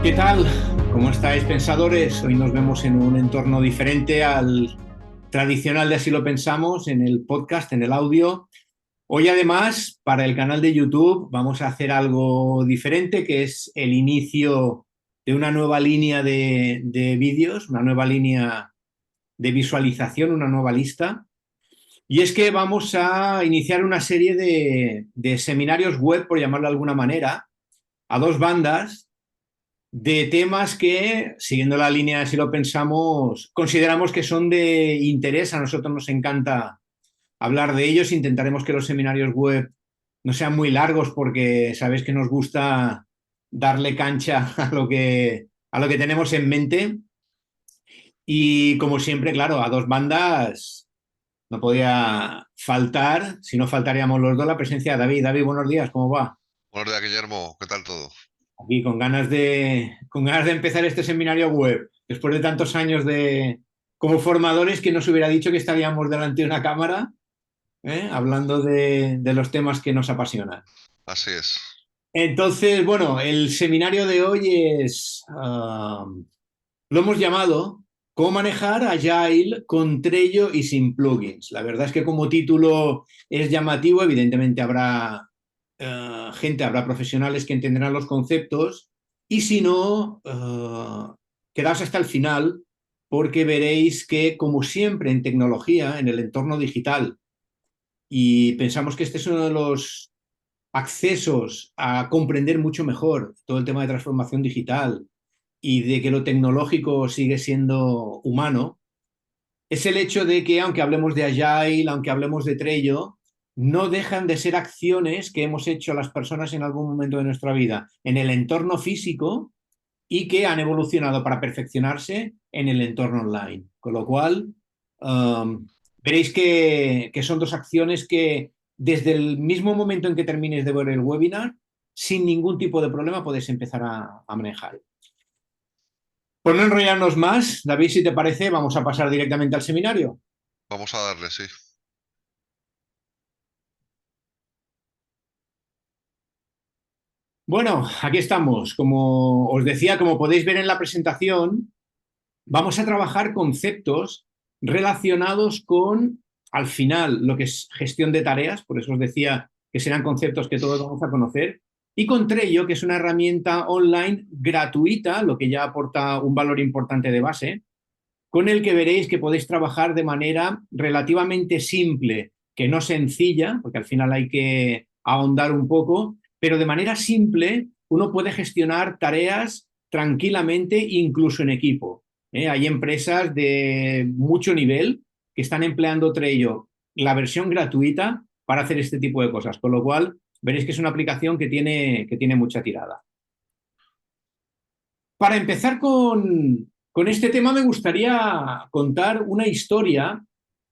¿Qué tal? ¿Cómo estáis, pensadores? Hoy nos vemos en un entorno diferente al tradicional de Así lo pensamos, en el podcast, en el audio. Hoy, además, para el canal de YouTube vamos a hacer algo diferente, que es el inicio de una nueva línea de vídeos, una nueva línea de visualización, una nueva lista. Y es que vamos a iniciar una serie de seminarios web, por llamarlo de alguna manera, a dos bandas de temas que, siguiendo la línea, si lo pensamos, consideramos que son de interés. A nosotros nos encanta hablar de ellos. Intentaremos que los seminarios web no sean muy largos porque sabéis que nos gusta darle cancha a lo que tenemos en mente. Y como siempre, claro, a dos bandas no podía faltar, si no faltaríamos los dos, la presencia de David. David, buenos días, ¿cómo va? Buenos días, Guillermo. ¿Qué tal todo? Aquí con ganas de empezar este seminario web, después de tantos años como formadores, que nos hubiera dicho que estaríamos delante de una cámara, hablando de los temas que nos apasionan. Así es. Entonces, bueno, el seminario de hoy lo hemos llamado ¿Cómo manejar Agile con Trello y sin plugins? La verdad es que como título es llamativo. Evidentemente habrá profesionales que entenderán los conceptos, y si no, quedaos hasta el final, porque veréis que, como siempre en tecnología, en el entorno digital, y pensamos que este es uno de los accesos a comprender mucho mejor todo el tema de transformación digital y de que lo tecnológico sigue siendo humano, es el hecho de que, aunque hablemos de Agile, aunque hablemos de Trello, no dejan de ser acciones que hemos hecho las personas en algún momento de nuestra vida en el entorno físico y que han evolucionado para perfeccionarse en el entorno online. Con lo cual, veréis que son dos acciones que, desde el mismo momento en que termines de ver el webinar, sin ningún tipo de problema podéis empezar a manejar. Por no enrollarnos más, David, si te parece, vamos a pasar directamente al seminario. Vamos a darle, sí. Bueno, aquí estamos. Como os decía, como podéis ver en la presentación, vamos a trabajar conceptos relacionados con, al final, lo que es gestión de tareas. Por eso os decía que serán conceptos que todos vamos a conocer. Y con Trello, que es una herramienta online gratuita, lo que ya aporta un valor importante de base, con el que veréis que podéis trabajar de manera relativamente simple, que no sencilla, porque al final hay que ahondar un poco, pero de manera simple uno puede gestionar tareas tranquilamente, incluso en equipo. Hay empresas de mucho nivel que están empleando Trello, la versión gratuita, para hacer este tipo de cosas, con lo cual veréis que es una aplicación que tiene mucha tirada. Para empezar con este tema, me gustaría contar una historia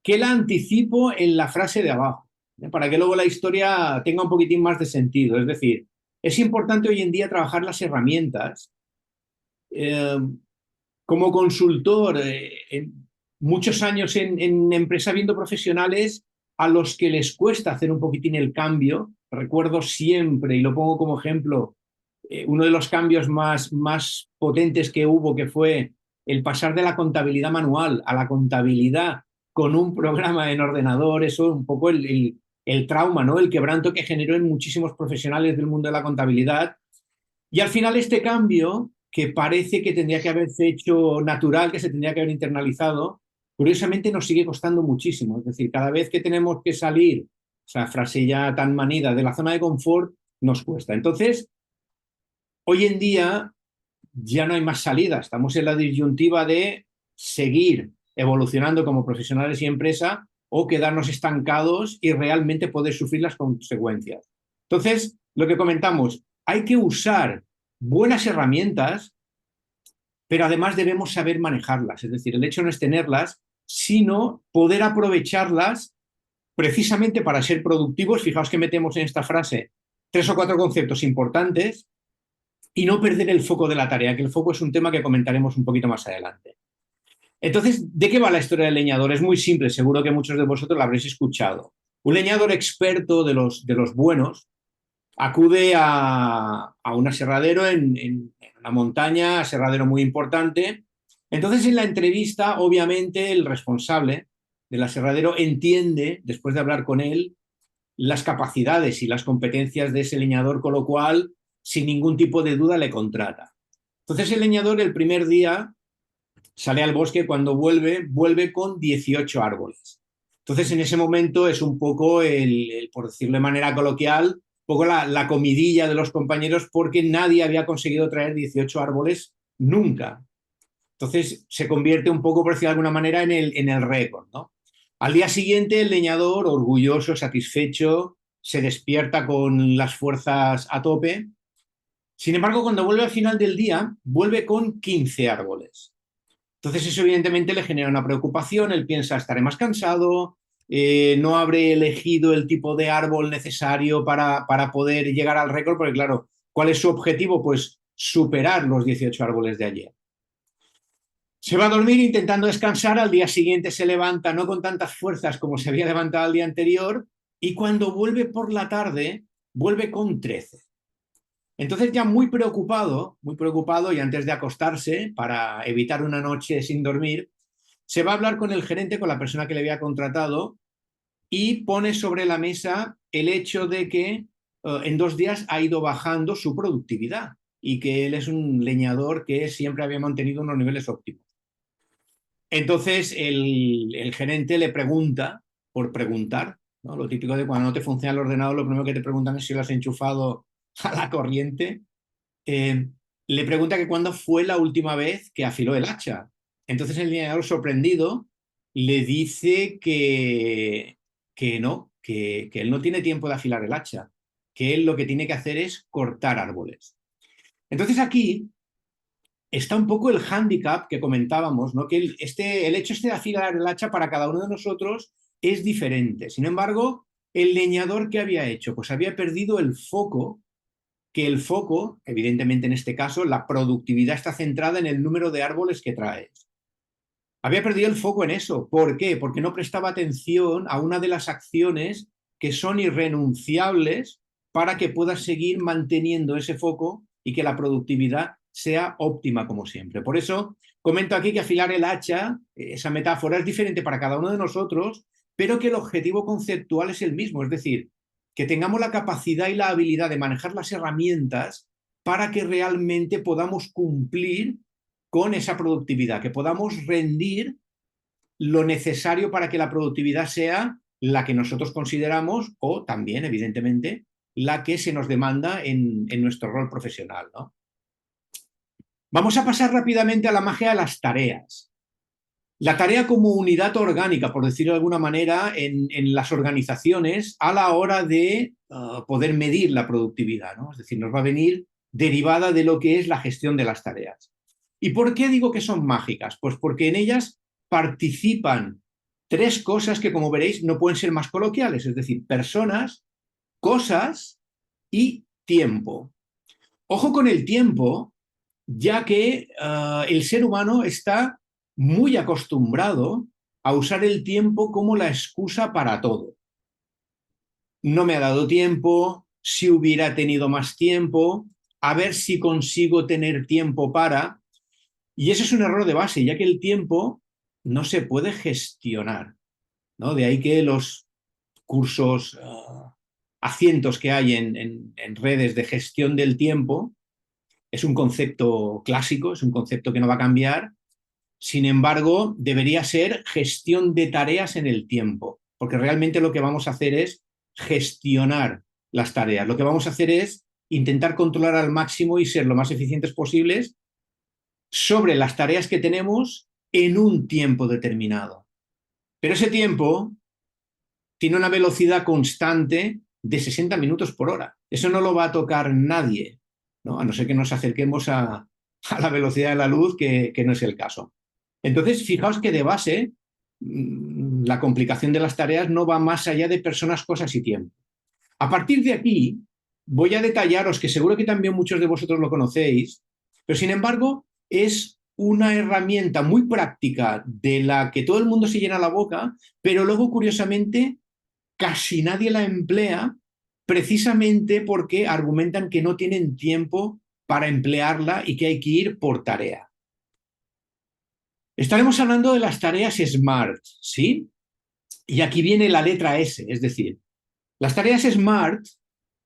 que la anticipo en la frase de abajo, para que luego la historia tenga un poquitín más de sentido. Es decir, es importante hoy en día trabajar las herramientas. Eh, Como consultor, muchos años en empresa, viendo profesionales a los que les cuesta hacer un poquitín el cambio. Recuerdo siempre, y lo pongo como ejemplo, uno de los cambios más potentes que hubo, que fue el pasar de la contabilidad manual a la contabilidad con un programa en ordenador. Eso un poco el trauma, ¿no? El quebranto que generó en muchísimos profesionales del mundo de la contabilidad. Y al final este cambio, que parece que tendría que haberse hecho natural, que se tendría que haber internalizado, curiosamente nos sigue costando muchísimo. Es decir, cada vez que tenemos que salir, esa frase ya tan manida, de la zona de confort, nos cuesta. Entonces, hoy en día ya no hay más salida. Estamos en la disyuntiva de seguir evolucionando como profesionales y empresa, o quedarnos estancados y realmente poder sufrir las consecuencias. Entonces, lo que comentamos, hay que usar buenas herramientas, pero además debemos saber manejarlas. Es decir, el hecho no es tenerlas, sino poder aprovecharlas precisamente para ser productivos. Fijaos que metemos en esta frase tres o cuatro conceptos importantes. y no perder el foco de la tarea, que el foco es un tema que comentaremos un poquito más adelante. Entonces, ¿de qué va la historia del leñador? Es muy simple, seguro que muchos de vosotros la habréis escuchado. Un leñador experto de los buenos acude a un aserradero en una montaña, aserradero muy importante. Entonces, en la entrevista, obviamente, el responsable del aserradero entiende, después de hablar con él, las capacidades y las competencias de ese leñador, con lo cual, sin ningún tipo de duda, le contrata. Entonces, el leñador el primer día sale al bosque, cuando vuelve con 18 árboles. Entonces, en ese momento es un poco, por decirlo de manera coloquial, un poco la comidilla de los compañeros, porque nadie había conseguido traer 18 árboles nunca. Entonces, se convierte un poco, por decirlo de alguna manera, en el récord, ¿no? Al día siguiente, el leñador, orgulloso, satisfecho, se despierta con las fuerzas a tope. Sin embargo, cuando vuelve al final del día, vuelve con 15 árboles. Entonces eso evidentemente le genera una preocupación, él piensa, estaré más cansado, no habré elegido el tipo de árbol necesario para poder llegar al récord, porque claro, ¿cuál es su objetivo? Pues superar los 18 árboles de ayer. Se va a dormir intentando descansar, al día siguiente se levanta no con tantas fuerzas como se había levantado el día anterior, y cuando vuelve por la tarde, vuelve con 13. Entonces ya muy preocupado y antes de acostarse, para evitar una noche sin dormir, se va a hablar con el gerente, con la persona que le había contratado, y pone sobre la mesa el hecho de que en 2 días ha ido bajando su productividad y que él es un leñador que siempre había mantenido unos niveles óptimos. Entonces el gerente le pregunta por preguntar, ¿no? Lo típico de cuando no te funciona el ordenador, lo primero que te preguntan es si lo has enchufado a la corriente. eh, Le pregunta que cuándo fue la última vez que afiló el hacha. Entonces el leñador, sorprendido, le dice que no, que él no tiene tiempo de afilar el hacha, que él lo que tiene que hacer es cortar árboles. Entonces aquí está un poco el hándicap que comentábamos, ¿no? Que el hecho de afilar el hacha para cada uno de nosotros es diferente. Sin embargo, el leñador, ¿qué había hecho? Pues había perdido el foco, que el foco, evidentemente en este caso, la productividad está centrada en el número de árboles que traes. Había perdido el foco en eso. ¿Por qué? Porque no prestaba atención a una de las acciones que son irrenunciables para que puedas seguir manteniendo ese foco y que la productividad sea óptima como siempre. Por eso comento aquí que afilar el hacha, esa metáfora, es diferente para cada uno de nosotros, pero que el objetivo conceptual es el mismo. Es decir, que tengamos la capacidad y la habilidad de manejar las herramientas para que realmente podamos cumplir con esa productividad, que podamos rendir lo necesario para que la productividad sea la que nosotros consideramos o también, evidentemente, la que se nos demanda en nuestro rol profesional, ¿no? Vamos a pasar rápidamente a la magia de las tareas. La tarea como unidad orgánica, por decirlo de alguna manera, en las organizaciones a la hora de poder medir la productividad, ¿no? Es decir, nos va a venir derivada de lo que es la gestión de las tareas. ¿Y por qué digo que son mágicas? Pues porque en ellas participan tres cosas que, como veréis, no pueden ser más coloquiales, es decir, personas, cosas y tiempo. Ojo con el tiempo, ya que el ser humano está muy acostumbrado a usar el tiempo como la excusa para todo. No me ha dado tiempo, si hubiera tenido más tiempo, a ver si consigo tener tiempo para... Y ese es un error de base, ya que el tiempo no se puede gestionar, ¿no? De ahí que los cursos a cientos que hay en redes de gestión del tiempo es un concepto clásico, es un concepto que no va a cambiar. Sin embargo, debería ser gestión de tareas en el tiempo, porque realmente lo que vamos a hacer es gestionar las tareas. Lo que vamos a hacer es intentar controlar al máximo y ser lo más eficientes posibles sobre las tareas que tenemos en un tiempo determinado. Pero ese tiempo tiene una velocidad constante de 60 minutos por hora. Eso no lo va a tocar nadie, ¿no? A no ser que nos acerquemos a la velocidad de la luz, que no es el caso. Entonces, fijaos que de base la complicación de las tareas no va más allá de personas, cosas y tiempo. A partir de aquí, voy a detallaros, que seguro que también muchos de vosotros lo conocéis, pero sin embargo es una herramienta muy práctica de la que todo el mundo se llena la boca, pero luego, curiosamente, casi nadie la emplea precisamente porque argumentan que no tienen tiempo para emplearla y que hay que ir por tarea. Estaremos hablando de las tareas SMART, ¿sí? Y aquí viene la letra S, es decir, las tareas SMART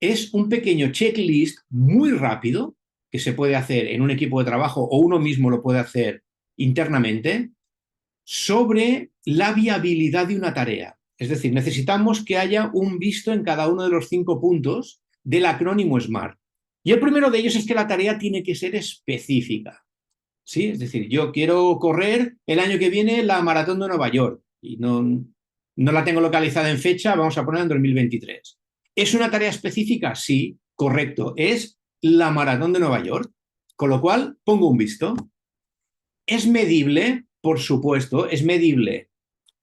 es un pequeño checklist muy rápido que se puede hacer en un equipo de trabajo o uno mismo lo puede hacer internamente sobre la viabilidad de una tarea. Es decir, necesitamos que haya un visto en cada uno de los 5 puntos del acrónimo SMART. Y el primero de ellos es que la tarea tiene que ser específica. ¿Sí? Es decir, yo quiero correr el año que viene la maratón de Nueva York y no la tengo localizada en fecha, vamos a poner en 2023. ¿Es una tarea específica? Sí, correcto. Es la maratón de Nueva York, con lo cual pongo un visto. ¿Es medible? Por supuesto, es medible,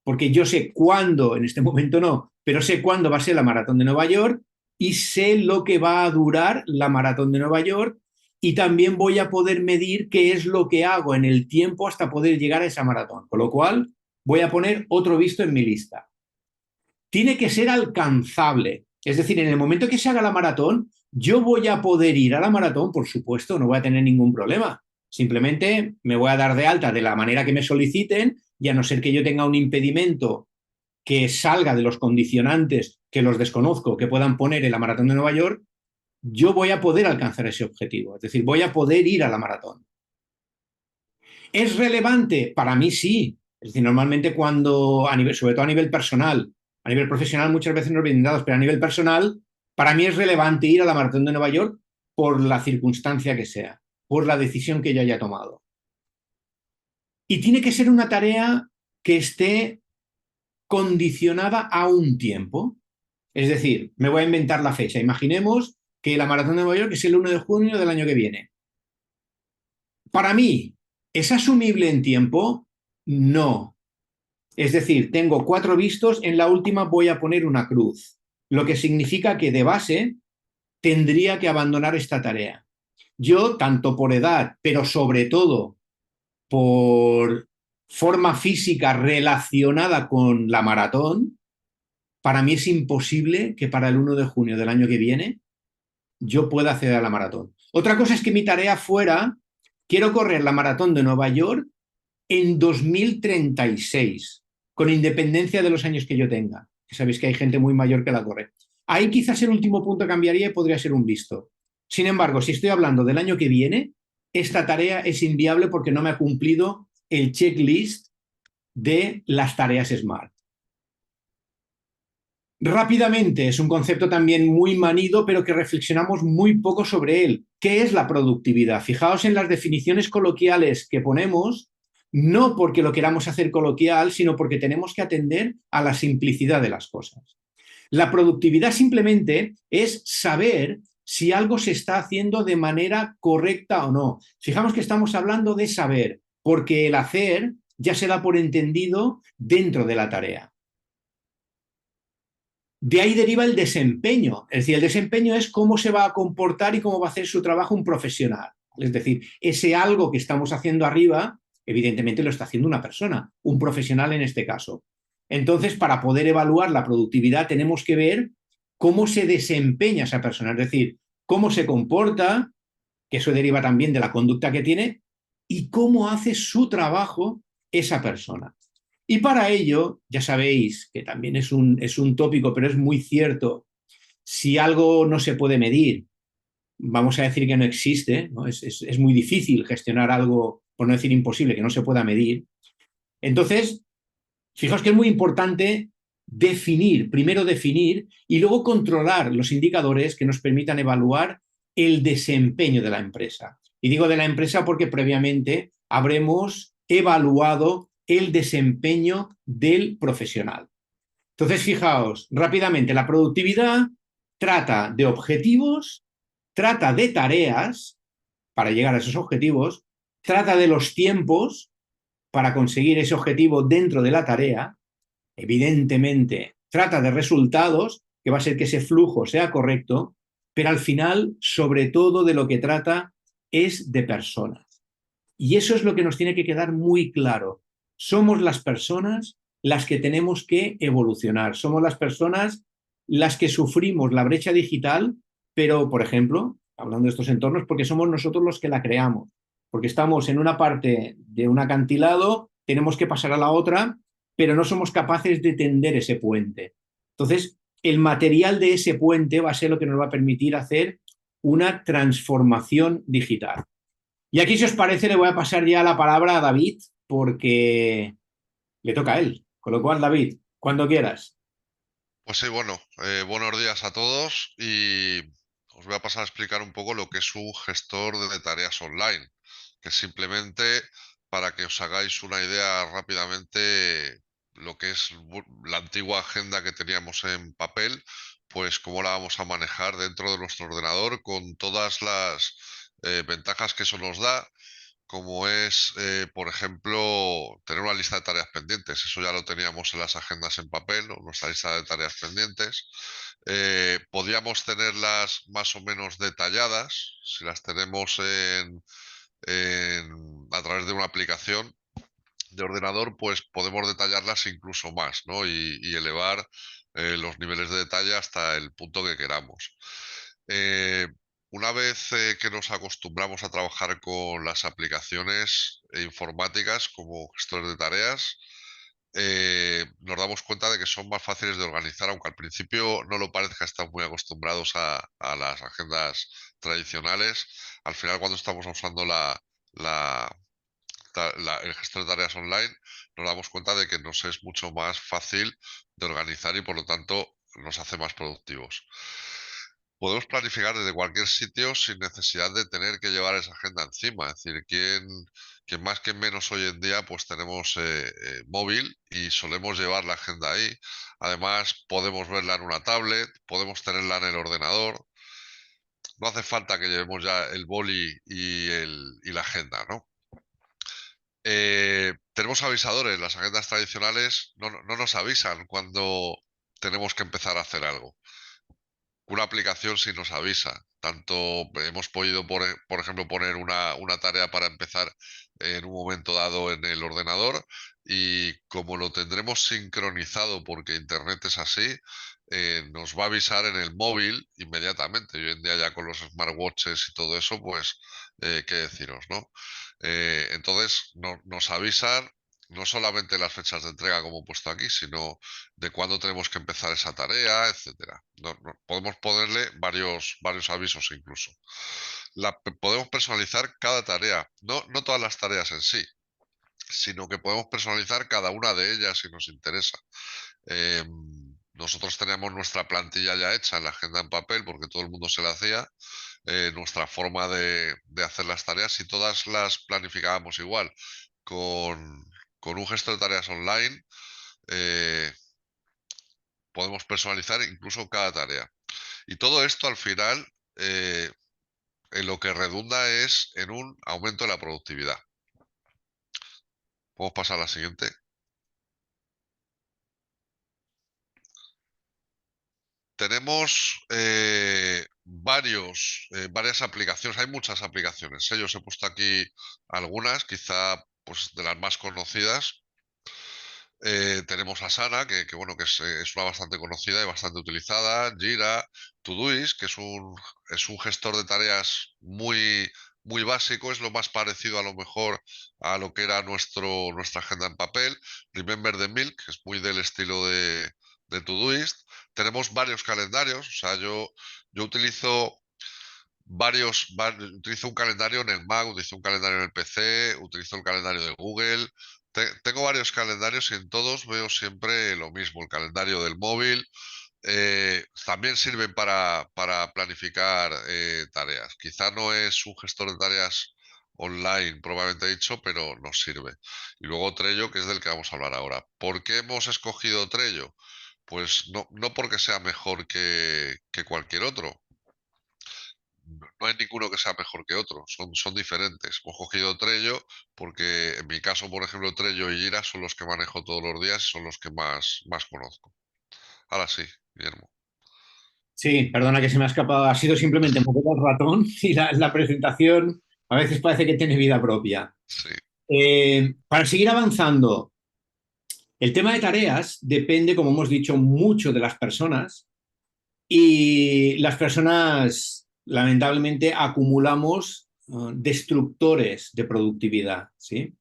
porque yo sé cuándo, en este momento no, pero sé cuándo va a ser la maratón de Nueva York y sé lo que va a durar la maratón de Nueva York y también voy a poder medir qué es lo que hago en el tiempo hasta poder llegar a esa maratón. Con lo cual, voy a poner otro visto en mi lista. Tiene que ser alcanzable. Es decir, en el momento que se haga la maratón, yo voy a poder ir a la maratón, por supuesto, no voy a tener ningún problema. Simplemente me voy a dar de alta de la manera que me soliciten y a no ser que yo tenga un impedimento que salga de los condicionantes que los desconozco, que puedan poner en la maratón de Nueva York, yo voy a poder alcanzar ese objetivo. Es decir, voy a poder ir a la maratón. ¿Es relevante? Para mí sí. Es decir, normalmente cuando, sobre todo a nivel personal, a nivel profesional muchas veces no vienen dados, pero a nivel personal, para mí es relevante ir a la maratón de Nueva York por la circunstancia que sea, por la decisión que yo haya tomado. Y tiene que ser una tarea que esté condicionada a un tiempo. Es decir, me voy a inventar la fecha. Imaginemos que la maratón de Nueva York es el 1 de junio del año que viene. Para mí, ¿es asumible en tiempo? No. Es decir, tengo 4 vistos, en la última voy a poner una cruz, lo que significa que de base tendría que abandonar esta tarea. Yo, tanto por edad, pero sobre todo por forma física relacionada con la maratón, para mí es imposible que para el 1 de junio del año que viene yo pueda acceder a la maratón. Otra cosa es que mi tarea fuera, quiero correr la maratón de Nueva York en 2036, con independencia de los años que yo tenga. Sabéis que hay gente muy mayor que la corre. Ahí quizás el último punto cambiaría y podría ser un visto. Sin embargo, si estoy hablando del año que viene, esta tarea es inviable porque no me ha cumplido el checklist de las tareas SMART. Rápidamente, es un concepto también muy manido, pero que reflexionamos muy poco sobre él. ¿Qué es la productividad? Fijaos en las definiciones coloquiales que ponemos, no porque lo queramos hacer coloquial, sino porque tenemos que atender a la simplicidad de las cosas. La productividad simplemente es saber si algo se está haciendo de manera correcta o no. Fijamos que estamos hablando de saber, porque el hacer ya se da por entendido dentro de la tarea. De ahí deriva el desempeño. Es decir, el desempeño es cómo se va a comportar y cómo va a hacer su trabajo un profesional. Es decir, ese algo que estamos haciendo arriba, evidentemente lo está haciendo una persona, un profesional en este caso. Entonces, para poder evaluar la productividad, tenemos que ver cómo se desempeña esa persona, es decir, cómo se comporta, que eso deriva también de la conducta que tiene, y cómo hace su trabajo esa persona. Y para ello, ya sabéis que también es un tópico, pero es muy cierto, si algo no se puede medir, vamos a decir que no existe, ¿no? Es muy difícil gestionar algo, por no decir imposible, que no se pueda medir. Entonces, fijaos que es muy importante definir, primero definir y luego controlar los indicadores que nos permitan evaluar el desempeño de la empresa. Y digo de la empresa porque previamente habremos evaluado el desempeño del profesional. Entonces, fijaos, rápidamente, la productividad trata de objetivos, trata de tareas para llegar a esos objetivos, trata de los tiempos para conseguir ese objetivo dentro de la tarea, evidentemente trata de resultados, que va a ser que ese flujo sea correcto, pero al final, sobre todo de lo que trata es de personas. Y eso es lo que nos tiene que quedar muy claro. Somos las personas las que tenemos que evolucionar. Somos las personas las que sufrimos la brecha digital, pero, por ejemplo, hablando de estos entornos, porque somos nosotros los que la creamos. Porque estamos en una parte de un acantilado, tenemos que pasar a la otra, pero no somos capaces de tender ese puente. Entonces, el material de ese puente va a ser lo que nos va a permitir hacer una transformación digital. Y aquí, si os parece, le voy a pasar ya la palabra a David, porque le toca a él. Con lo cual, David, cuando quieras. Pues sí, bueno, buenos días a todos y os voy a pasar a explicar un poco lo que es un gestor de tareas online, que simplemente para que os hagáis una idea rápidamente lo que es la antigua agenda que teníamos en papel, pues cómo la vamos a manejar dentro de nuestro ordenador con todas las ventajas que eso nos da, como es, por ejemplo, tener una lista de tareas pendientes. Eso ya lo teníamos en las agendas en papel, ¿no? Nuestra lista de tareas pendientes. Podíamos tenerlas más o menos detalladas, si las tenemos a través de una aplicación de ordenador, pues podemos detallarlas incluso más, ¿no? Y elevar los niveles de detalle hasta el punto que queramos. Eh, una vez que nos acostumbramos a trabajar con las aplicaciones informáticas como gestores de tareas, nos damos cuenta de que son más fáciles de organizar, aunque al principio no lo parezca, estamos muy acostumbrados a las agendas tradicionales. Al final, cuando estamos usando la el gestor de tareas online, nos damos cuenta de que nos es mucho más fácil de organizar y por lo tanto nos hace más productivos. Podemos planificar desde cualquier sitio sin necesidad de tener que llevar esa agenda encima. Es decir, quien más que menos hoy en día, pues tenemos móvil y solemos llevar la agenda ahí. Además, podemos verla en una tablet, podemos tenerla en el ordenador. No hace falta que llevemos ya el boli y la agenda, ¿no? Tenemos avisadores, las agendas tradicionales no nos avisan cuando tenemos que empezar a hacer algo. Una aplicación sí nos avisa. Tanto hemos podido, por ejemplo, poner una tarea para empezar en un momento dado en el ordenador y como lo tendremos sincronizado porque Internet es así, nos va a avisar en el móvil inmediatamente. Y hoy en día ya con los smartwatches y todo eso, pues, qué deciros, ¿no? Entonces, nos avisan no solamente las fechas de entrega como he puesto aquí, sino de cuándo tenemos que empezar esa tarea, etcétera. Podemos ponerle varios avisos incluso. Podemos personalizar cada tarea, no todas las tareas en sí, sino que podemos personalizar cada una de ellas si nos interesa. Eh, Nosotros teníamos nuestra plantilla ya hecha en la agenda en papel porque todo el mundo se la hacía, nuestra forma de hacer las tareas y todas las planificábamos igual con un gestor de tareas online. eh, Podemos personalizar incluso cada tarea. Y todo esto al final en lo que redunda es en un aumento de la productividad. Podemos pasar a la siguiente. Tenemos varias aplicaciones, hay muchas aplicaciones. Yo os he puesto aquí algunas, quizá pues, de las más conocidas. Tenemos Asana, bueno, es una bastante conocida y bastante utilizada. Jira, Todoist, que es un gestor de tareas muy básico, es lo más parecido a lo mejor a lo que era nuestra agenda en papel. Remember the Milk, que es muy del estilo de Todoist. Tenemos varios calendarios, o sea, yo utilizo un calendario en el Mac, utilizo un calendario en el PC, utilizo el calendario de Google. Tengo varios calendarios y en todos veo siempre lo mismo, el calendario del móvil. También sirven para planificar tareas. Quizá no es un gestor de tareas online, probablemente dicho, pero nos sirve. Y luego Trello, que es del que vamos a hablar ahora. ¿Por qué hemos escogido Trello? Pues no porque sea mejor que cualquier otro, no hay ninguno que sea mejor que otro, son diferentes. Hemos cogido Trello porque en mi caso, por ejemplo, Trello y Jira son los que manejo todos los días y son los que más conozco. Ahora sí, Guillermo. Sí, perdona que se me ha escapado, ha sido simplemente mover el ratón y la presentación a veces parece que tiene vida propia. Sí, Para seguir avanzando, el tema de tareas depende, como hemos dicho, mucho de las personas y las personas lamentablemente acumulamos destructores de productividad, ¿sí?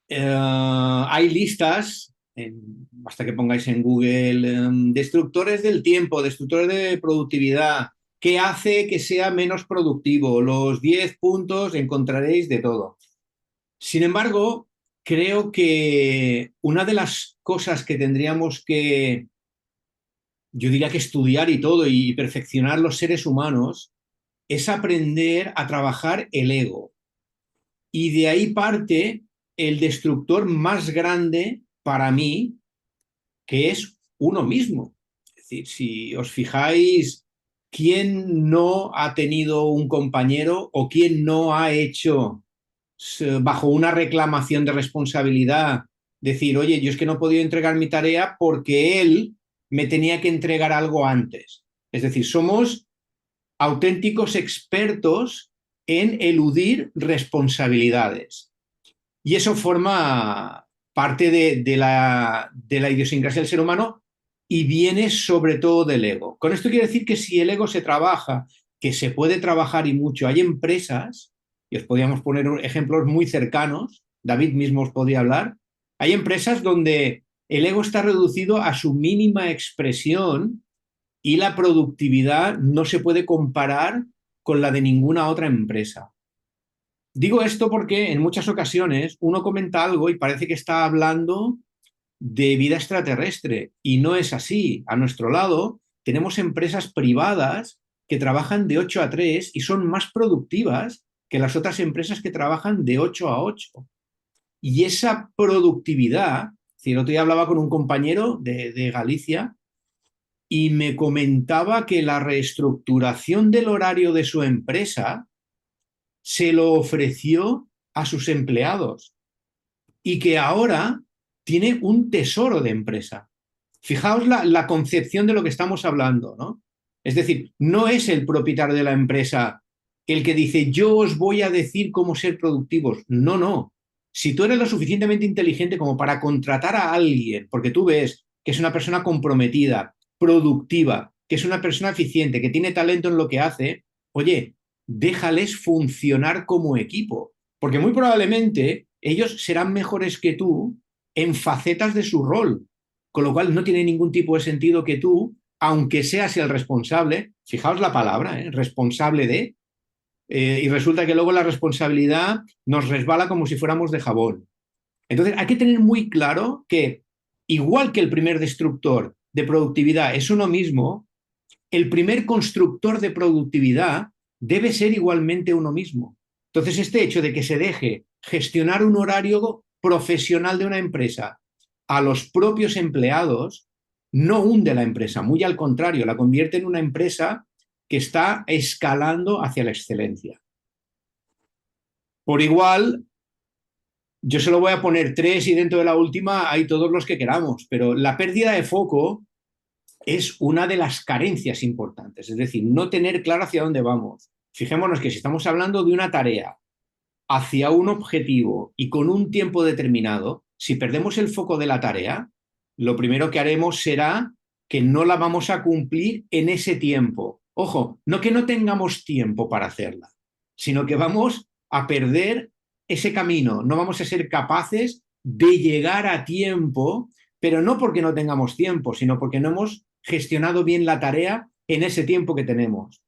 Hay listas, basta que pongáis en Google, destructores del tiempo, destructores de productividad, ¿qué hace que sea menos productivo? Los 10 puntos encontraréis de todo. Sin embargo, creo que una de las cosas que tendríamos que, yo diría que estudiar y todo y perfeccionar los seres humanos es aprender a trabajar el ego. Y de ahí parte el destructor más grande para mí, que es uno mismo. Es decir, si os fijáis, ¿quién no ha tenido un compañero o quién no ha hecho bajo una reclamación de responsabilidad decir, oye, yo es que no he podido entregar mi tarea porque él me tenía que entregar algo antes? Es decir, somos auténticos expertos en eludir responsabilidades. Y eso forma parte de la idiosincrasia del ser humano y viene sobre todo del ego. Con esto quiero decir que si el ego se trabaja, que se puede trabajar y mucho, hay empresas, y os podríamos poner ejemplos muy cercanos, David mismo os podría hablar, hay empresas donde el ego está reducido a su mínima expresión y la productividad no se puede comparar con la de ninguna otra empresa. Digo esto porque en muchas ocasiones uno comenta algo y parece que está hablando de vida extraterrestre y no es así. A nuestro lado tenemos empresas privadas que trabajan de 8 a 3 y son más productivas que las otras empresas que trabajan de 8 a 8. Y esa productividad, si el otro día hablaba con un compañero de Galicia y me comentaba que la reestructuración del horario de su empresa se lo ofreció a sus empleados y que ahora tiene un tesoro de empresa. Fijaos la concepción de lo que estamos hablando, ¿no? Es decir, no es el propietario de la empresa el que dice yo os voy a decir cómo ser productivos. No, no. Si tú eres lo suficientemente inteligente como para contratar a alguien, porque tú ves que es una persona comprometida, productiva, que es una persona eficiente, que tiene talento en lo que hace, oye, déjales funcionar como equipo, porque muy probablemente ellos serán mejores que tú en facetas de su rol, con lo cual no tiene ningún tipo de sentido que tú, aunque seas el responsable, fijaos la palabra, responsable de, y resulta que luego la responsabilidad nos resbala como si fuéramos de jabón. Entonces hay que tener muy claro que, igual que el primer destructor de productividad es uno mismo, el primer constructor de productividad debe ser igualmente uno mismo. Entonces, este hecho de que se deje gestionar un horario profesional de una empresa a los propios empleados no hunde la empresa, muy al contrario, la convierte en una empresa que está escalando hacia la excelencia. Por igual, yo se lo voy a poner tres y dentro de la última hay todos los que queramos, pero la pérdida de foco es una de las carencias importantes, es decir, no tener claro hacia dónde vamos. Fijémonos que si estamos hablando de una tarea hacia un objetivo y con un tiempo determinado, si perdemos el foco de la tarea, lo primero que haremos será que no la vamos a cumplir en ese tiempo. Ojo, no que no tengamos tiempo para hacerla, sino que vamos a perder ese camino, no vamos a ser capaces de llegar a tiempo, pero no porque no tengamos tiempo, sino porque no hemos gestionado bien la tarea en ese tiempo que tenemos.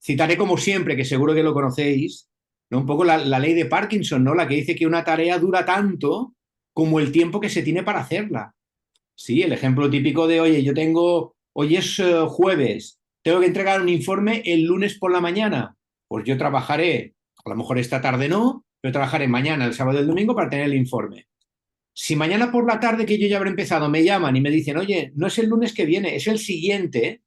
Citaré como siempre, que seguro que lo conocéis, ¿no? Un poco la ley de Parkinson, ¿no? La que dice que una tarea dura tanto como el tiempo que se tiene para hacerla. Sí, el ejemplo típico de, oye, hoy es jueves, tengo que entregar un informe el lunes por la mañana. Pues yo trabajaré, a lo mejor esta tarde no, pero trabajaré mañana, el sábado y el domingo para tener el informe. Si mañana por la tarde que yo ya habré empezado me llaman y me dicen, oye, no es el lunes que viene, es el siguiente,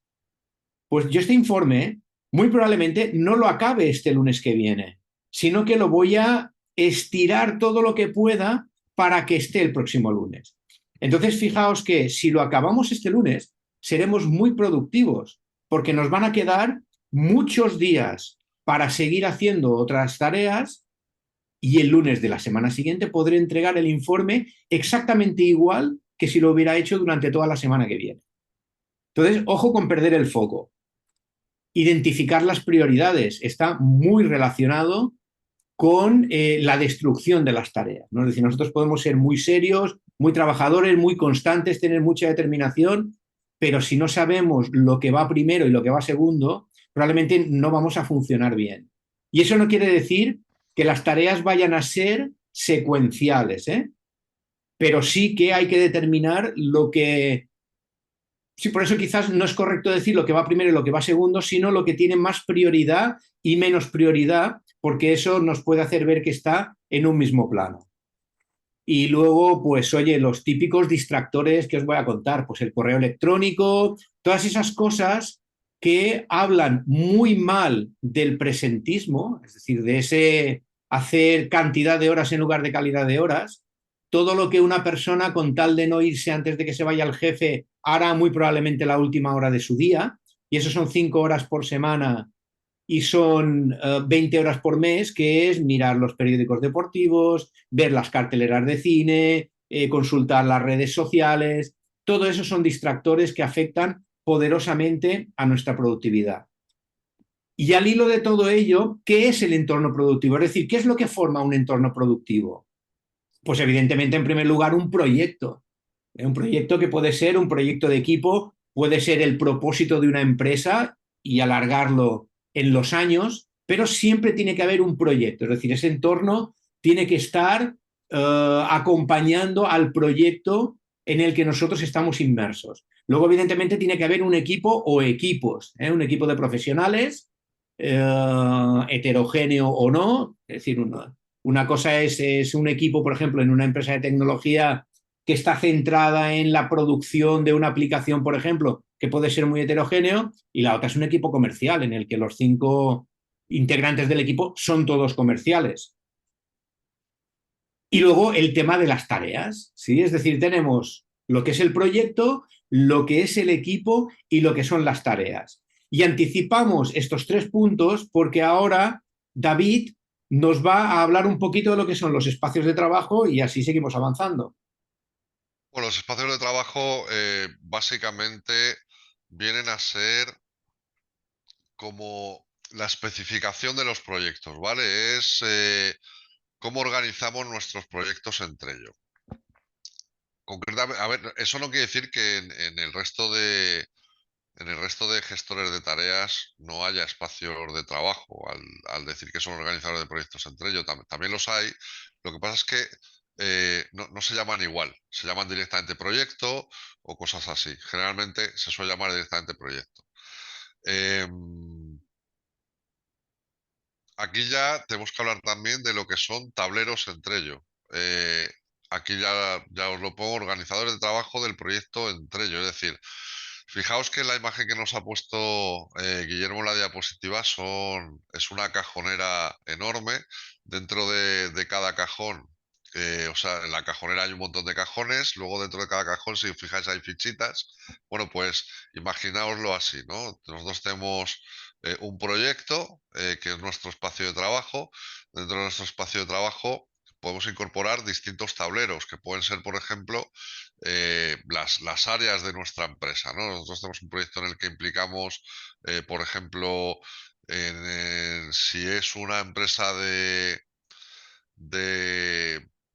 pues yo este informe muy probablemente no lo acabe este lunes que viene, sino que lo voy a estirar todo lo que pueda para que esté el próximo lunes. Entonces, fijaos que si lo acabamos este lunes, seremos muy productivos, porque nos van a quedar muchos días para seguir haciendo otras tareas y el lunes de la semana siguiente podré entregar el informe exactamente igual que si lo hubiera hecho durante toda la semana que viene. Entonces, ojo con perder el foco. Identificar las prioridades está muy relacionado con la destrucción de las tareas, ¿no? Es decir, nosotros podemos ser muy serios, muy trabajadores, muy constantes, tener mucha determinación, pero si no sabemos lo que va primero y lo que va segundo, probablemente no vamos a funcionar bien. Y eso no quiere decir que las tareas vayan a ser secuenciales, ¿eh? Pero sí que hay que determinar lo que... Sí, por eso quizás no es correcto decir lo que va primero y lo que va segundo, sino lo que tiene más prioridad y menos prioridad, porque eso nos puede hacer ver que está en un mismo plano. Y luego, pues, oye, los típicos distractores que os voy a contar, pues el correo electrónico, todas esas cosas que hablan muy mal del presentismo, es decir, de ese hacer cantidad de horas en lugar de calidad de horas, todo lo que una persona con tal de no irse antes de que se vaya el jefe hará muy probablemente la última hora de su día, y eso son 5 horas por semana y son 20 horas por mes, que es mirar los periódicos deportivos, ver las carteleras de cine, consultar las redes sociales. Todo eso son distractores que afectan poderosamente a nuestra productividad. Y al hilo de todo ello, ¿qué es el entorno productivo? Es decir, ¿qué es lo que forma un entorno productivo? Pues evidentemente, en primer lugar, un proyecto. Un proyecto que puede ser un proyecto de equipo, puede ser el propósito de una empresa y alargarlo en los años, pero siempre tiene que haber un proyecto. Es decir, ese entorno tiene que estar acompañando al proyecto en el que nosotros estamos inmersos. Luego, evidentemente, tiene que haber un equipo o equipos, un equipo de profesionales, heterogéneo o no. Es decir, una cosa es un equipo, por ejemplo, en una empresa de tecnología que está centrada en la producción de una aplicación, por ejemplo, que puede ser muy heterogéneo, y la otra es un equipo comercial en el que los 5 integrantes del equipo son todos comerciales. Y luego el tema de las tareas, ¿sí? Es decir, tenemos lo que es el proyecto, lo que es el equipo y lo que son las tareas. Y anticipamos estos 3 puntos porque ahora David nos va a hablar un poquito de lo que son los espacios de trabajo y así seguimos avanzando. Bueno, los espacios de trabajo básicamente vienen a ser como la especificación de los proyectos, ¿vale? Es cómo organizamos nuestros proyectos entre ellos. Concretamente, a ver, eso no quiere decir que en el resto de gestores de tareas no haya espacios de trabajo, al decir que son organizadores de proyectos entre ellos, también los hay. Lo que pasa es que no se llaman igual, se llaman directamente proyecto o cosas así. Generalmente se suele llamar directamente proyecto. Em, Aquí ya tenemos que hablar también de lo que son tableros entre ellos. Eh, Aquí ya os lo pongo, organizadores de trabajo del proyecto entre ellos. Es decir, fijaos que la imagen que nos ha puesto Guillermo en la diapositiva es una cajonera enorme. Dentro de cada cajón, o sea, en la cajonera hay un montón de cajones. Luego dentro de cada cajón, si os fijáis, hay fichitas. Bueno, pues imaginaoslo así, ¿no? Nosotros tenemos un proyecto que es nuestro espacio de trabajo. Dentro de nuestro espacio de trabajo podemos incorporar distintos tableros que pueden ser, por ejemplo, las áreas de nuestra empresa, ¿no? Nosotros tenemos un proyecto en el que implicamos, por ejemplo, si es una empresa de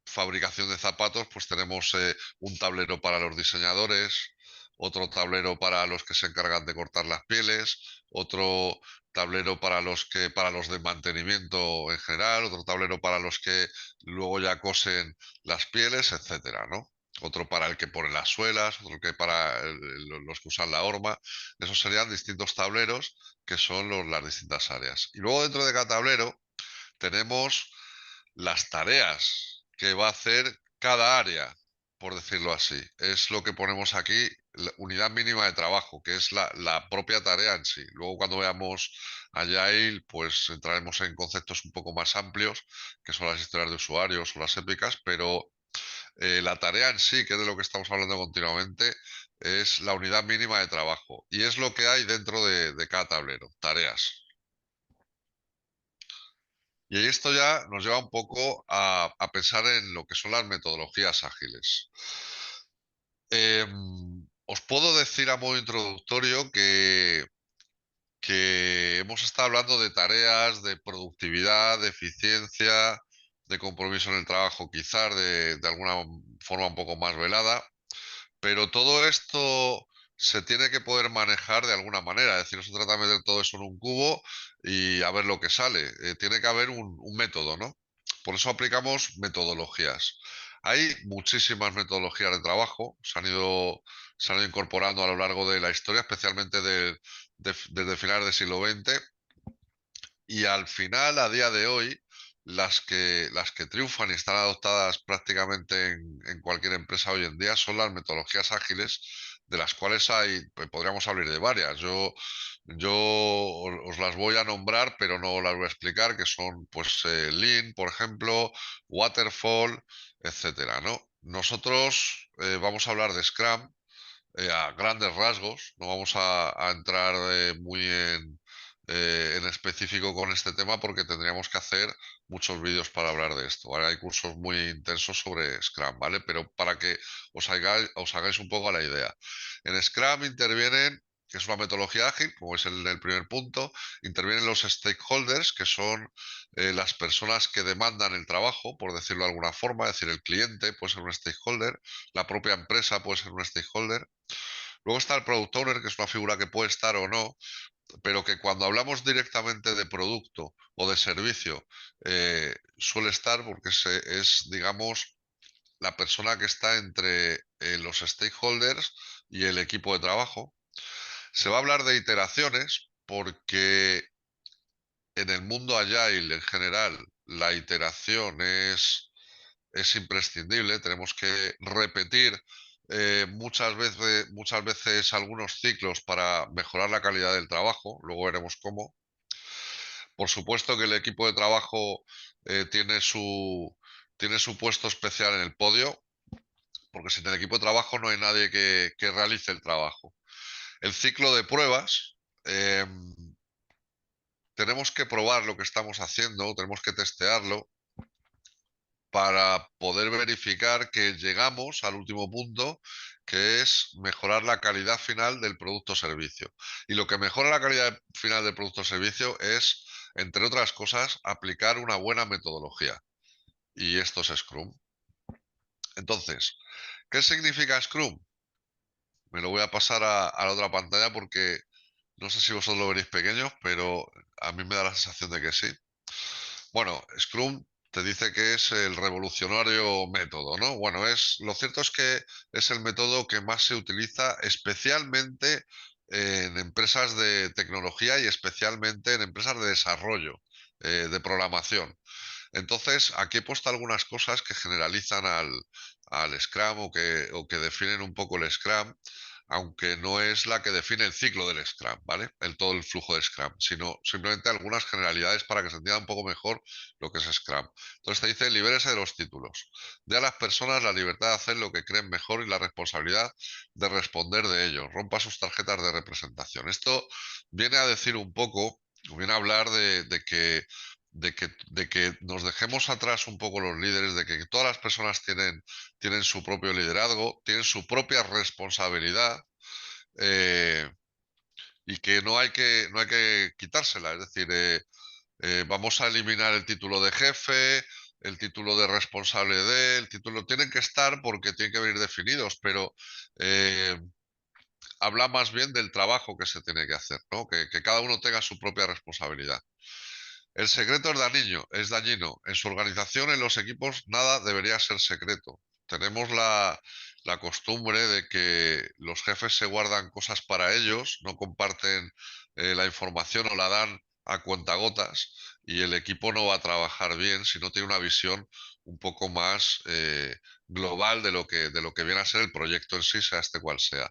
fabricación de zapatos, pues tenemos un tablero para los diseñadores, otro tablero para los que se encargan de cortar las pieles, otro tablero para los de mantenimiento en general, otro tablero para los que luego ya cosen las pieles, etcétera, ¿no? Otro para el que pone las suelas, otro que para los que usan la horma. Esos serían distintos tableros que son las distintas áreas. Y luego dentro de cada tablero tenemos las tareas que va a hacer cada área, por decirlo así. Es lo que ponemos aquí, la unidad mínima de trabajo, que es la propia tarea en sí. Luego cuando veamos Agile, pues entraremos en conceptos un poco más amplios, que son las historias de usuarios o las épicas, pero la tarea en sí, que es de lo que estamos hablando continuamente, es la unidad mínima de trabajo y es lo que hay dentro de cada tablero, tareas. Y esto ya nos lleva un poco a pensar en lo que son las metodologías ágiles. Os puedo decir a modo introductorio que hemos estado hablando de tareas, de productividad, de eficiencia, de compromiso en el trabajo, quizás de alguna forma un poco más velada, pero todo esto se tiene que poder manejar de alguna manera, es decir, no se trata de meter todo eso en un cubo y a ver lo que sale. Tiene que haber un método, ¿no? Por eso aplicamos metodologías. Hay muchísimas metodologías de trabajo, se han ido incorporando a lo largo de la historia, especialmente desde finales del siglo XX, y al final, a día de hoy, las que triunfan y están adoptadas prácticamente en cualquier empresa hoy en día son las metodologías ágiles, de las cuales hay, pues, podríamos hablar de varias. Yo os las voy a nombrar, pero no las voy a explicar, que son, pues, Lean, por ejemplo, Waterfall, etcétera, ¿no? Nosotros vamos a hablar de Scrum, a grandes rasgos, no vamos a entrar muy en específico con este tema porque tendríamos que hacer muchos vídeos para hablar de esto, ¿vale? Hay cursos muy intensos sobre Scrum, ¿vale? Pero para que os hagáis un poco la idea. En Scrum intervienen, que es una metodología ágil, como es el primer punto, intervienen los stakeholders, que son las personas que demandan el trabajo, por decirlo de alguna forma, es decir, el cliente puede ser un stakeholder, la propia empresa puede ser un stakeholder. Luego está el product owner, que es una figura que puede estar o no, pero que cuando hablamos directamente de producto o de servicio, suele estar porque es, digamos, la persona que está entre los stakeholders y el equipo de trabajo. Se va a hablar de iteraciones porque en el mundo Agile en general la iteración es imprescindible, tenemos que repetir muchas veces algunos ciclos para mejorar la calidad del trabajo, luego veremos cómo. Por supuesto que el equipo de trabajo tiene tiene su puesto especial en el podio, porque sin el equipo de trabajo no hay nadie que realice el trabajo. El ciclo de pruebas, eh, tenemos que probar lo que estamos haciendo, tenemos que testearlo para poder verificar que llegamos al último punto, que es mejorar la calidad final del producto o servicio. Y lo que mejora la calidad final del producto o servicio es, entre otras cosas, aplicar una buena metodología. Y esto es Scrum. Entonces, ¿qué significa Scrum? Me lo voy a pasar a la otra pantalla porque no sé si vosotros lo veréis pequeño, pero a mí me da la sensación de que sí. Bueno, Scrum te dice que es el revolucionario método, ¿no? Bueno, lo cierto es que es el método que más se utiliza especialmente en empresas de tecnología y especialmente en empresas de desarrollo, de programación. Entonces, aquí he puesto algunas cosas que generalizan al Scrum o que definen un poco el Scrum, aunque no es la que define el ciclo del Scrum, ¿vale? Todo el flujo de Scrum, sino simplemente algunas generalidades para que se entienda un poco mejor lo que es Scrum. Entonces te dice, libérese de los títulos. Dé a las personas la libertad de hacer lo que creen mejor y la responsabilidad de responder de ello. Rompa sus tarjetas de representación. Esto viene a decir un poco, viene a hablar de que nos dejemos atrás un poco los líderes, de que todas las personas tienen su propio liderazgo, tienen su propia responsabilidad, eh, y que no hay que quitársela. Es decir, vamos a eliminar el título de jefe, el título de responsable el título, tienen que estar porque tienen que venir definidos, pero eh, habla más bien del trabajo que se tiene que hacer, ¿no? Que cada uno tenga su propia responsabilidad. El secreto es dañino. En su organización, en los equipos, nada debería ser secreto. Tenemos la costumbre de que los jefes se guardan cosas para ellos, no comparten la información o la dan a cuentagotas y el equipo no va a trabajar bien si no tiene una visión un poco más global de lo que viene a ser el proyecto en sí, sea este cual sea.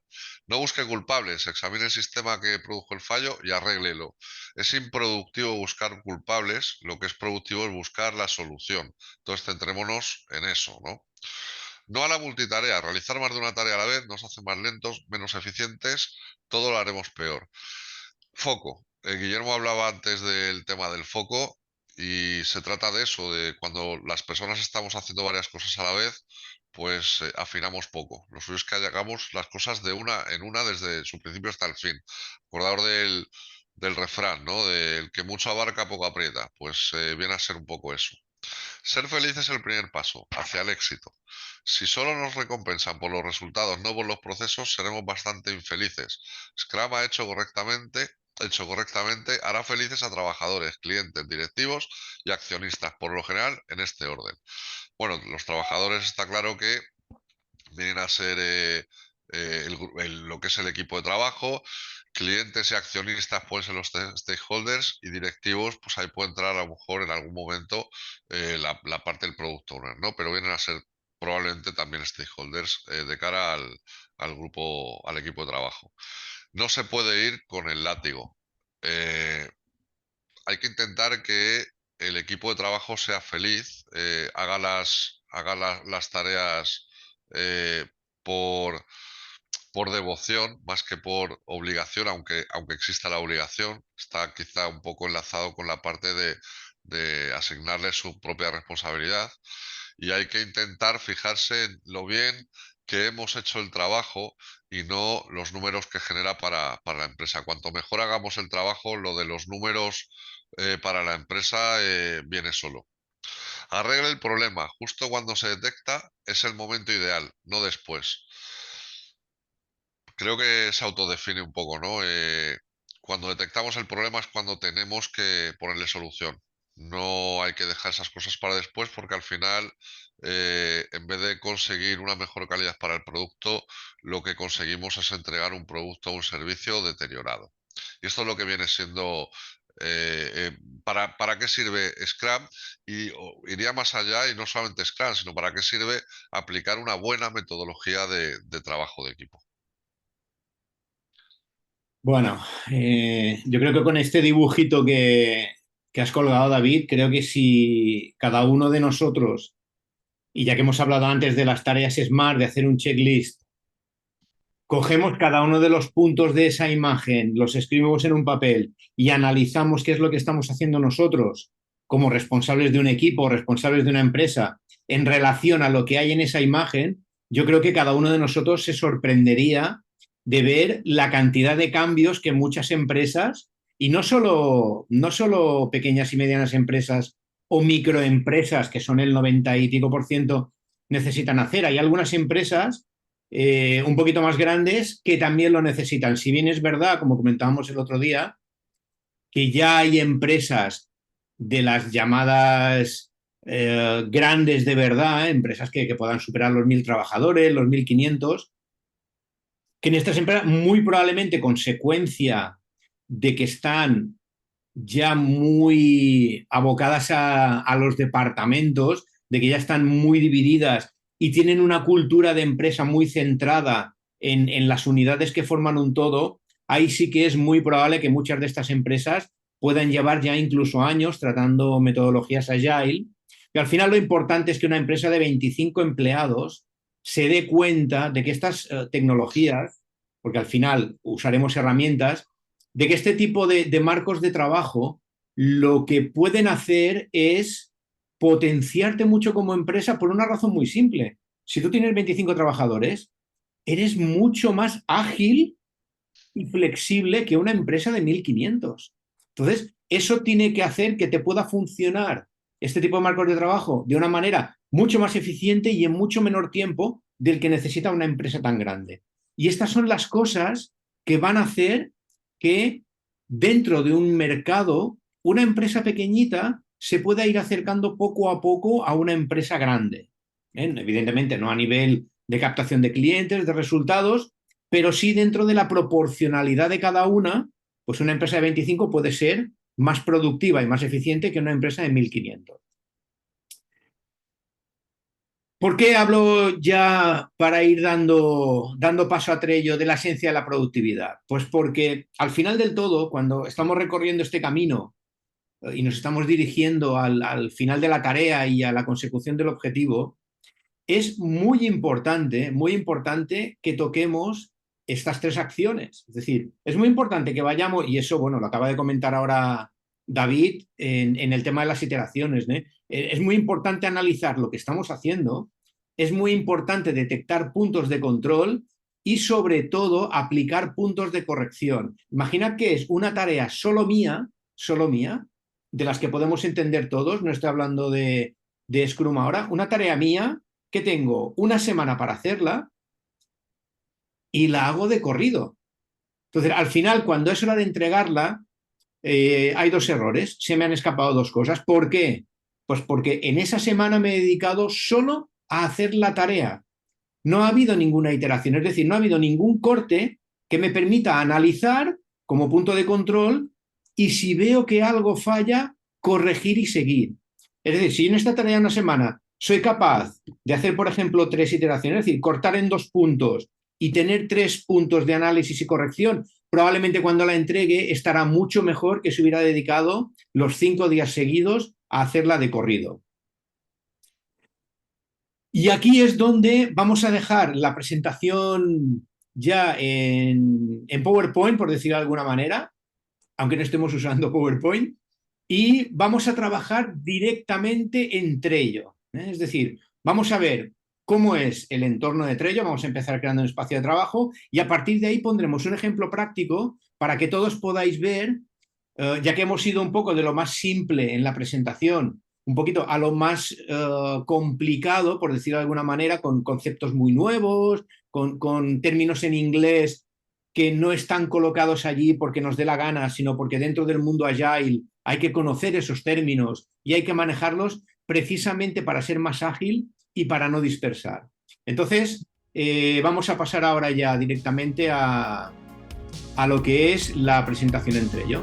No busque culpables, examine el sistema que produjo el fallo y arréglelo. Es improductivo buscar culpables, lo que es productivo es buscar la solución. Entonces, centrémonos en eso, ¿no? No a la multitarea. Realizar más de una tarea a la vez nos hace más lentos, menos eficientes, todo lo haremos peor. Foco. Guillermo hablaba antes del tema del foco y se trata de eso, de cuando las personas estamos haciendo varias cosas a la vez, pues afinamos poco. Lo suyo es que hagamos las cosas de una en una desde su principio hasta el fin. Acordaos del refrán, ¿no? Del que mucho abarca, poco aprieta. Pues viene a ser un poco eso. Ser feliz es el primer paso hacia el éxito. Si solo nos recompensan por los resultados, no por los procesos, seremos bastante infelices. Scrum hecho correctamente, hará felices a trabajadores, clientes, directivos y accionistas, por lo general en este orden. Bueno, los trabajadores está claro que vienen a ser lo que es el equipo de trabajo, clientes y accionistas pueden ser los stakeholders y directivos, pues ahí puede entrar a lo mejor en algún momento la parte del product owner, ¿no? Pero vienen a ser probablemente también stakeholders de cara al grupo, al equipo de trabajo. No se puede ir con el látigo. Eh, Hay que intentar que el equipo de trabajo sea feliz, haga las tareas eh, por, por devoción más que por obligación, aunque exista la obligación, está quizá un poco enlazado con la parte de asignarle su propia responsabilidad y hay que intentar fijarse en lo bien que hemos hecho el trabajo y no los números que genera para la empresa. Cuanto mejor hagamos el trabajo, lo de los números para la empresa viene solo. Arregle el problema justo cuando se detecta, es el momento ideal, no después. Creo que se autodefine un poco, ¿no? Cuando detectamos el problema es cuando tenemos que ponerle solución. No hay que dejar esas cosas para después porque al final, en vez de conseguir una mejor calidad para el producto, lo que conseguimos es entregar un producto o un servicio deteriorado. Y esto es lo que viene siendo, ¿para qué sirve Scrum? Y iría más allá y no solamente Scrum, sino para qué sirve aplicar una buena metodología de trabajo de equipo. Bueno, yo creo que con este dibujito que has colgado, David, creo que si cada uno de nosotros, y ya que hemos hablado antes de las tareas SMART, de hacer un checklist, cogemos cada uno de los puntos de esa imagen, los escribimos en un papel y analizamos qué es lo que estamos haciendo nosotros como responsables de un equipo, responsables de una empresa, en relación a lo que hay en esa imagen, yo creo que cada uno de nosotros se sorprendería de ver la cantidad de cambios que muchas empresas, y no solo pequeñas y medianas empresas o microempresas, que son el 90 y pico por ciento, necesitan hacer. Hay algunas empresas un poquito más grandes que también lo necesitan. Si bien es verdad, como comentábamos el otro día, que ya hay empresas de las llamadas grandes de verdad, empresas que puedan superar los 1.000 trabajadores, los 1.500, que en estas empresas muy probablemente consecuencia de que están ya muy abocadas a los departamentos, de que ya están muy divididas y tienen una cultura de empresa muy centrada en las unidades que forman un todo, ahí sí que es muy probable que muchas de estas empresas puedan llevar ya incluso años tratando metodologías agile. Y al final lo importante es que una empresa de 25 empleados se dé cuenta de que estas tecnologías, porque al final usaremos herramientas, de que este tipo de marcos de trabajo lo que pueden hacer es potenciarte mucho como empresa por una razón muy simple. Si tú tienes 25 trabajadores, eres mucho más ágil y flexible que una empresa de 1.500. Entonces, eso tiene que hacer que te pueda funcionar este tipo de marcos de trabajo de una manera mucho más eficiente y en mucho menor tiempo del que necesita una empresa tan grande. Y estas son las cosas que van a hacer que dentro de un mercado, una empresa pequeñita se pueda ir acercando poco a poco a una empresa grande. Evidentemente, no a nivel de captación de clientes, de resultados, pero sí dentro de la proporcionalidad de cada una, pues una empresa de 25 puede ser más productiva y más eficiente que una empresa de 1.500. ¿Por qué hablo ya para ir dando paso a Trello de la esencia de la productividad? Pues porque al final del todo, cuando estamos recorriendo este camino y nos estamos dirigiendo al final de la tarea y a la consecución del objetivo, es muy importante que toquemos estas tres acciones. Es decir, es muy importante que vayamos, y eso, bueno, lo acaba de comentar ahora David en el tema de las iteraciones, ¿no? Es muy importante analizar lo que estamos haciendo, es muy importante detectar puntos de control y sobre todo aplicar puntos de corrección. Imagina que es una tarea solo mía, de las que podemos entender todos, no estoy hablando de Scrum ahora, una tarea mía que tengo una semana para hacerla y la hago de corrido. Entonces, al final, cuando es hora de entregarla, hay dos errores. Se me han escapado dos cosas. ¿Por qué? Pues porque en esa semana me he dedicado solo a hacer la tarea. No ha habido ninguna iteración, es decir, no ha habido ningún corte que me permita analizar como punto de control y si veo que algo falla, corregir y seguir. Es decir, si en esta tarea de una semana soy capaz de hacer, por ejemplo, tres iteraciones, es decir, cortar en 2 puntos y tener 3 puntos de análisis y corrección, probablemente cuando la entregue estará mucho mejor que si hubiera dedicado los 5 días seguidos a hacerla de corrido. Y aquí es donde vamos a dejar la presentación ya en PowerPoint, por decirlo de alguna manera, aunque no estemos usando PowerPoint, y vamos a trabajar directamente en Trello. Es decir, vamos a ver cómo es el entorno de Trello, vamos a empezar creando un espacio de trabajo y a partir de ahí pondremos un ejemplo práctico para que todos podáis ver, ya que hemos ido un poco de lo más simple en la presentación, un poquito a lo más complicado, por decirlo de alguna manera, con conceptos muy nuevos, con términos en inglés que no están colocados allí porque nos dé la gana, sino porque dentro del mundo Agile hay que conocer esos términos y hay que manejarlos precisamente para ser más ágil y para no dispersar. Entonces, vamos a pasar ahora ya directamente a lo que es la presentación entre ellos.